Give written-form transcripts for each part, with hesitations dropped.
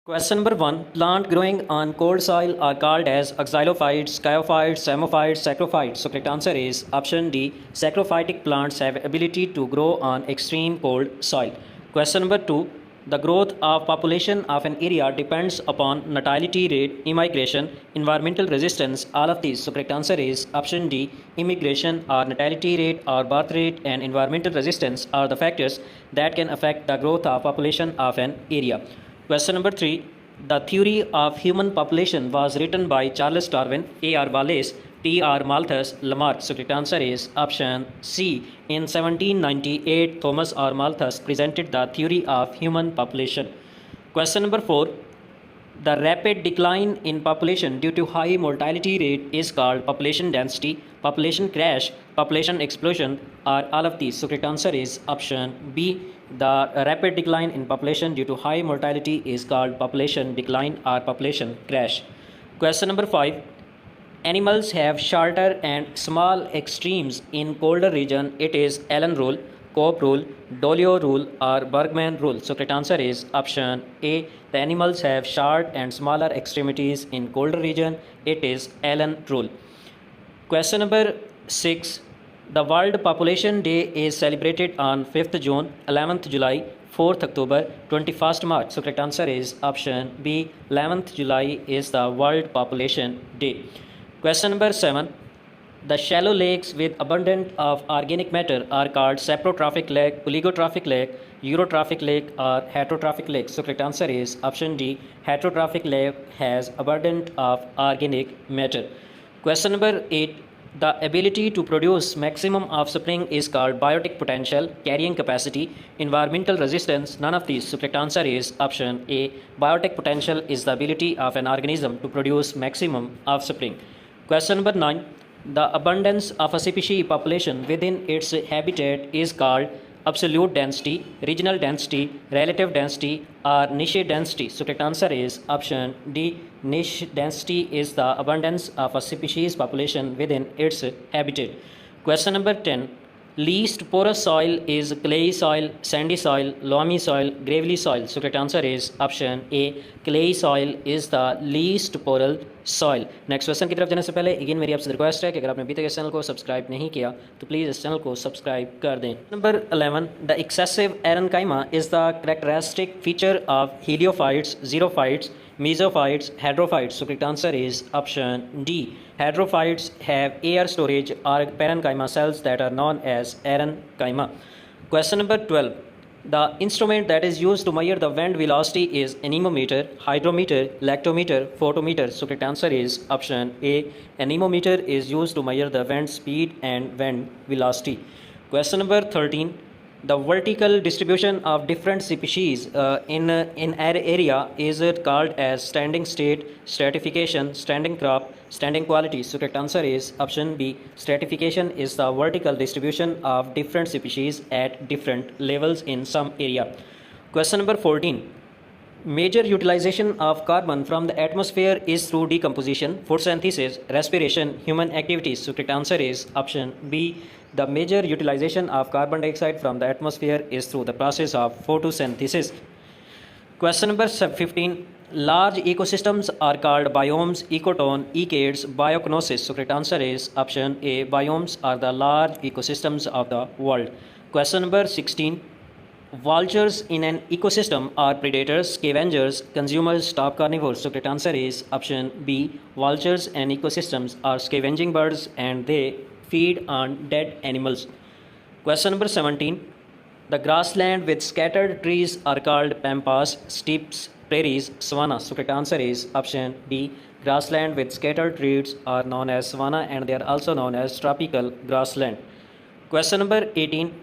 Question number one. Plant growing on cold soil are called as xylophytes, sciophytes, samophytes, saprophytes. So correct answer is option D. Saprophytic plants have ability to grow on extreme cold soil. Question number two. The growth of population of an area depends upon natality rate, immigration, environmental resistance, all of these. So correct answer is option D. Immigration or natality rate or birth rate and environmental resistance are the factors that can affect the growth of population of an area. Question number 3. The theory of human population was written by Charles Darwin, A.R. Wallace, T.R. Malthus, Lamarck. So correct answer is option C. In 1798, Thomas R. Malthus presented the theory of human population. Question number 4. The rapid decline in population due to high mortality rate is called population density, population crash, population explosion, or all of these. So correct answer is option B. The rapid decline in population due to high mortality is called population decline or population crash. Question number 5. Animals have shorter and small extremes in colder region. It is Allen rule, Cope rule, Dolio rule, or Bergman rule. So correct answer is option A. The animals have short and smaller extremities in colder region. It is Allen rule. Question number 6. The World Population Day is celebrated on 5th June, 11th July, 4th October, 21st March. So correct answer is option B. 11th July is the World Population Day. Question number 7. The shallow lakes with abundance of organic matter are called saprotrophic lake, oligotrophic lake, eurotrophic lake, or heterotrophic lake. So correct answer is option D. Heterotrophic lake has abundance of organic matter. Question number 8. The ability to produce maximum offspring is called biotic potential, carrying capacity, environmental resistance, none of these. So correct answer is option A. Biotic potential is the ability of an organism to produce maximum offspring. Question number 9. The abundance of a species population within its habitat is called absolute density, regional density, relative density, or niche density. So correct answer is option D. Niche density is the abundance of a species population within its habitat. Question number 10. Least porous soil is clay soil, sandy soil, loamy soil, gravelly soil. So correct answer is option A. Clay soil is the least porous soil. Next question की तरफ जाने से पहले again मेरी आपसे request है कि अगर आपने अभी तक इस चैनल को सब्सक्राइब नहीं किया तो प्लीज़ इस चैनल को सब्सक्राइब कर दें. Number 11. The excessive aerenchyma is the characteristic feature of heliophytes, xerophytes, mesophytes, hadrophytes. So correct answer is option D. Hadrophytes have air storage or parenchyma cells that are known as erenchyma. Question number 12. The instrument that is used to measure the wind velocity is anemometer, hydrometer, lactometer, photometer. So correct answer is option A. Anemometer is used to measure the wind speed and wind velocity. Question number 13. The vertical distribution of different species in an area is called as standing state, stratification, standing crop, standing quality. So correct answer is option B. Stratification is the vertical distribution of different species at different levels in some area. Question number 14. Major utilization of carbon from the atmosphere is through decomposition, photosynthesis, respiration, human activities. So correct answer is option B. The major utilization of carbon dioxide from the atmosphere is through the process of photosynthesis. Question number 15. Large ecosystems are called biomes, ecotone, ecades, biocenosis. So correct answer is option A. Biomes are the large ecosystems of the world. Question number 16. Vultures in an ecosystem are predators, scavengers, consumers, top carnivores. So correct answer is option B. Vultures and ecosystems are scavenging birds and they feed on dead animals. Question number 17. The grassland with scattered trees are called pampas, steppes, prairies, savanna. So correct answer is option B. Grassland with scattered trees are known as savanna and they are also known as tropical grassland. Question number 18.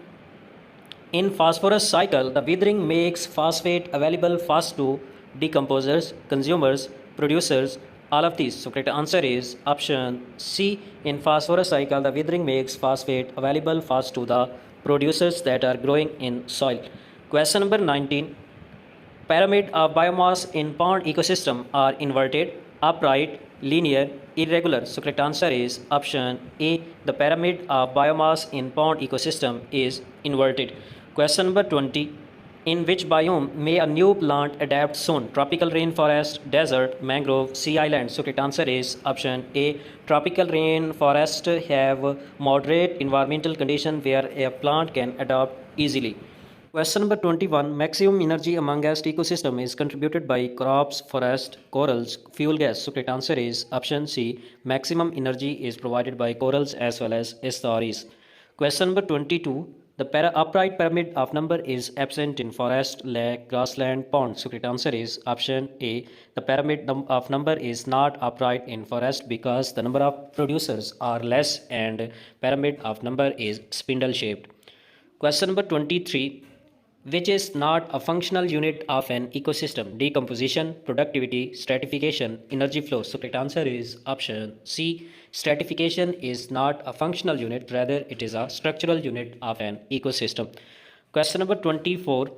In phosphorus cycle, the withering makes phosphate available fast to decomposers, consumers, producers, all of these. So correct answer is option C. In phosphorus cycle, the withering makes phosphate available fast to the producers that are growing in soil. Question number 19. Pyramid of biomass in pond ecosystem are inverted, upright, linear, irregular. So correct answer is option A. The pyramid of biomass in pond ecosystem is inverted. Question number 20. In which biome may a new plant adapt soon? Tropical rainforest, desert, mangrove, sea island. So correct answer is option A. Tropical rainforest have moderate environmental condition where a plant can adapt easily. Question number 21. Maximum energy among amongst ecosystem is contributed by crops, forest, corals, fuel gas. So correct answer is option C. Maximum energy is provided by corals as well as estuaries. Question number 22. The upright pyramid of number is absent in forest, lake, grassland, pond. So correct answer is option A. The pyramid of number is not upright in forest because the number of producers are less and pyramid of number is spindle shaped. Question number 23. Which is not a functional unit of an ecosystem? Decomposition, productivity, stratification, energy flow. So correct answer is option C. Stratification is not a functional unit, rather it is a structural unit of an ecosystem. Question number 24.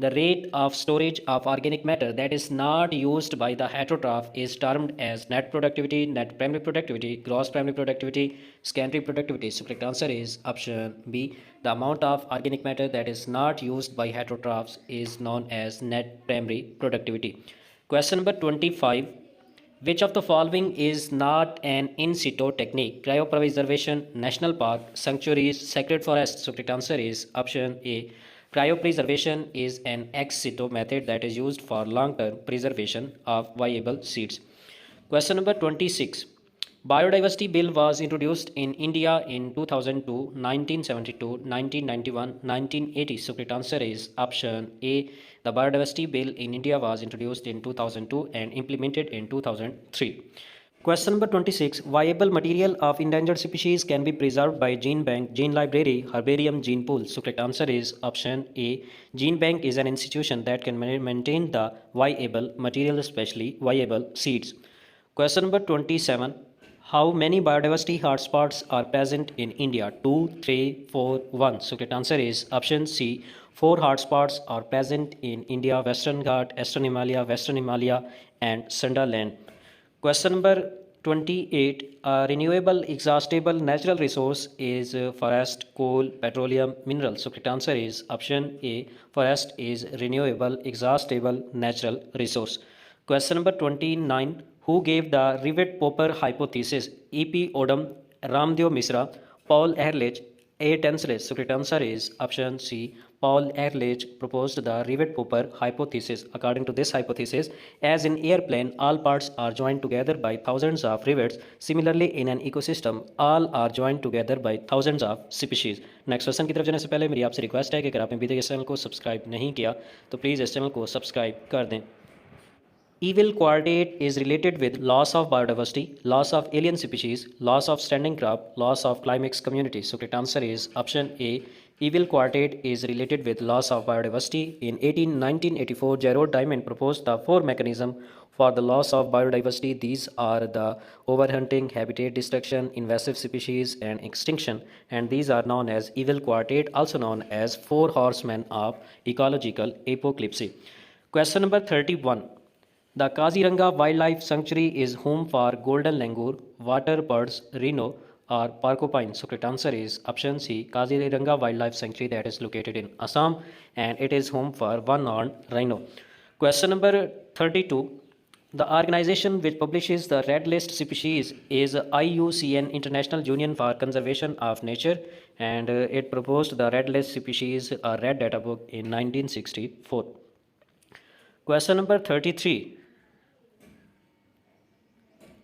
The rate of storage of organic matter that is not used by the heterotroph is termed as net productivity, net primary productivity, gross primary productivity, secondary productivity. So correct answer is option B. The amount of organic matter that is not used by heterotrophs is known as net primary productivity. Question number 25. Which of the following is not an in situ technique? Cryopreservation, national park, sanctuaries, sacred forests. So correct answer is option A. Cryopreservation is an ex situ method that is used for long-term preservation of viable seeds. Question number 26. Biodiversity Bill was introduced in India in 2002, 1972, 1991, 1980. So correct answer is option A. The Biodiversity Bill in India was introduced in 2002 and implemented in 2003. Question number 26. Viable material of endangered species can be preserved by gene bank, gene library, herbarium, gene pool. So correct answer is option A. Gene bank is an institution that can maintain the viable material, especially viable seeds. Question number 27. How many biodiversity hotspots are present in India? 2, 3, 4, 1. So correct answer is option C. 4 hotspots are present in India: Western Ghat, Eastern Himalaya, and Sundaland. Question number 28. A renewable, exhaustible natural resource is forest, coal, petroleum, mineral. So correct answer is option A. Forest is renewable, exhaustible natural resource. Question number 29. Who gave the Rivet-Popper hypothesis? E.P. Odum, Ramdev Misra, Paul Ehrlich, A. Tensley. So correct answer is option C. Paul Ehrlich proposed the Rivet-Popper hypothesis. According to this hypothesis, as in airplane, all parts are joined together by thousands of rivets. Similarly, in an ecosystem, all are joined together by thousands of species. Next question की तरफ जाने से पहले मेरी आपसे request है कि अगर आपने अभी तक इस चैनल को सब्सक्राइब नहीं किया तो प्लीज़ इस चैनल को सब्सक्राइब कर दें. Evil quartet is related with loss of biodiversity, loss of alien species, loss of standing crop, loss of climax community. So correct answer is option A. Evil quartet is related with loss of biodiversity. In 1984, Gerard Diamond proposed the 4 mechanisms for the loss of biodiversity. These are the overhunting, habitat destruction, invasive species, and extinction. And these are known as evil quartet, also known as 4 horsemen of ecological apocalypse. Question number 31. The Kaziranga Wildlife Sanctuary is home for golden langur, water birds, rhino, or porcupine. So correct answer is option C. Kaziranga Wildlife Sanctuary that is located in Assam and it is home for one-horned rhino. Question number 32. The organization which publishes the red list species is IUCN, International Union for Conservation of Nature, and it proposed the red list species, a red data book, in 1964. Question number 33.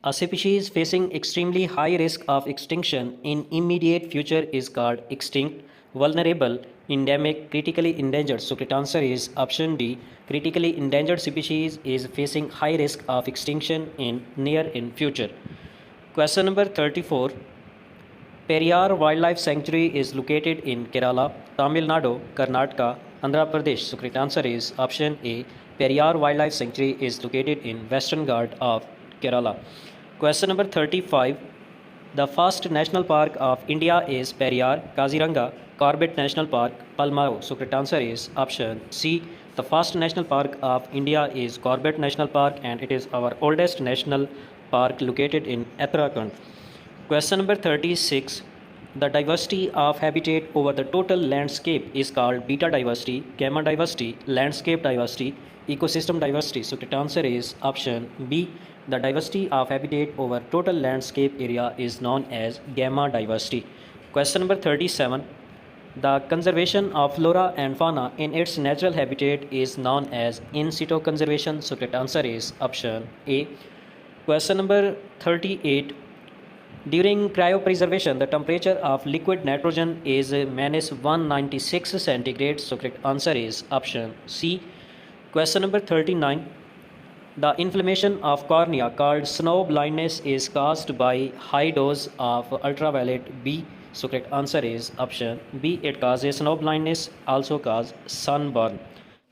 A species facing extremely high risk of extinction in immediate future is called extinct, vulnerable, endemic, critically endangered. So correct answer is option D. Critically endangered species is facing high risk of extinction in near in future. Question number 34. Periyar Wildlife Sanctuary is located in Kerala, Tamil Nadu, Karnataka, Andhra Pradesh. So correct answer is option A. Periyar Wildlife Sanctuary is located in Western Ghat of Kerala. Question number 35. The first national park of India is Periyar, Kaziranga, Corbett National Park, Palmaro. So correct answer is option C. The first national park of India is Corbett National Park and it is our oldest national park located in Uttarakhand. Question number 36. The diversity of habitat over the total landscape is called beta diversity, gamma diversity, landscape diversity, ecosystem diversity. So correct answer is option B. The diversity of habitat over total landscape area is known as gamma diversity. Question number 37. The conservation of flora and fauna in its natural habitat is known as in situ conservation. So correct answer is option A. Question number 38. During cryopreservation, the temperature of liquid nitrogen is minus 196 centigrade. So correct answer is option C. Question number 39. The inflammation of cornea called snow blindness is caused by high dose of ultraviolet B. So correct answer is option B. It causes snow blindness, also cause sunburn.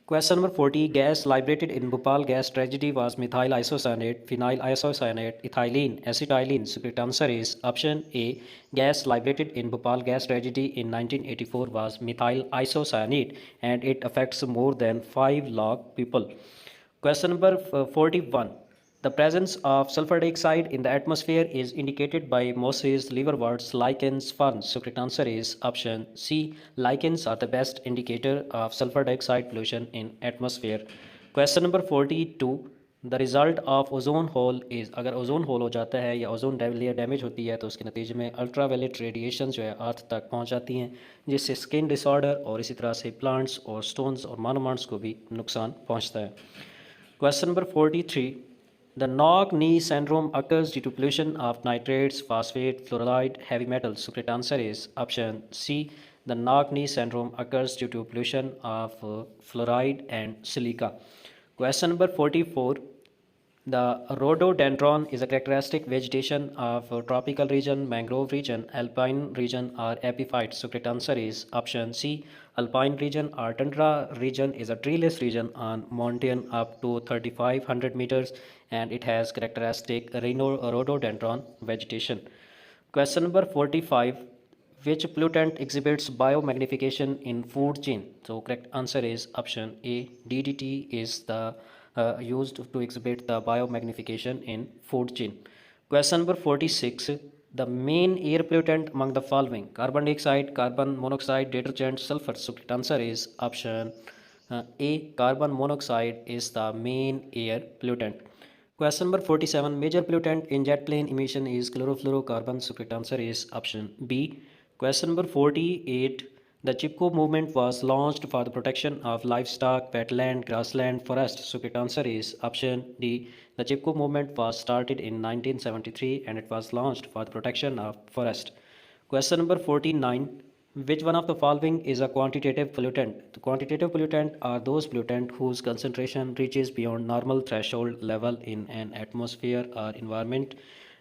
Question number 40. Gas liberated in Bhopal gas tragedy was methyl isocyanate, phenyl isocyanate, ethylene, acetylene. So correct answer is option A. Gas liberated in Bhopal gas tragedy in 1984 was methyl isocyanate, and it affects more than 5 lakh people. Question number 41. The presence of sulfur dioxide in the atmosphere is indicated by mosses, liverworts, lichens, ferns. So correct answer is option C. Lichens are the best indicator of sulfur dioxide pollution in atmosphere. Question number 42. The result of ozone hole is, अगर ozone hole हो जाता है या ozone layer damage होती है तो उसके नतीजे में अल्ट्रावायलेट रेडिएशन जो है अर्थ तक पहुंच जाती हैं, जिससे स्किन डिसऑर्डर और इसी तरह से प्लांट्स और स्टोन्स और मॉन्यूमेंट्स को भी नुकसान पहुंचता है. Question number 43. The knock-knee syndrome occurs due to pollution of nitrates, phosphate, fluoride, heavy metals. So correct answer is option C. The knock-knee syndrome occurs due to pollution of fluoride and silica. Question number 44. The rhododendron is a characteristic vegetation of tropical region, mangrove region, alpine region or epiphyte. So correct answer is option C. Alpine region or tundra region is a treeless region on mountain up to 3500 meters, and it has characteristic rhododendron vegetation. Question number 45. Which pollutant exhibits biomagnification in food chain? So correct answer is option A. DDT is the used to exhibit the biomagnification in food chain. Question number 46. The main air pollutant among the following: carbon dioxide, carbon monoxide, detergent, sulfur. So correct answer is option A. Carbon monoxide is the main air pollutant. Question number 47. Major pollutant in jet plane emission is chlorofluorocarbon. So correct answer is option B. Question number 48. The Chipko movement was launched for the protection of livestock, wetland, grassland, forest. So correct answer is option D. The Chipko movement was started in 1973 and it was launched for the protection of forest. Question number 49. Which one of the following is a quantitative pollutant? The quantitative pollutant are those pollutant whose concentration reaches beyond normal threshold level in an atmosphere or environment.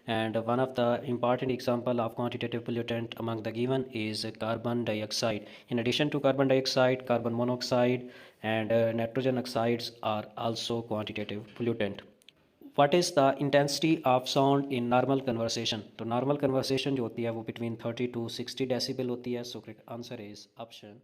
And one of the important example of quantitative pollutant among the given is carbon dioxide. In addition to carbon dioxide, carbon monoxide and nitrogen oxides are also quantitative pollutant. What is the intensity of sound in normal conversation? तो normal conversation जो होती है वो between 30 to 60 decibel होती है. So correct answer is option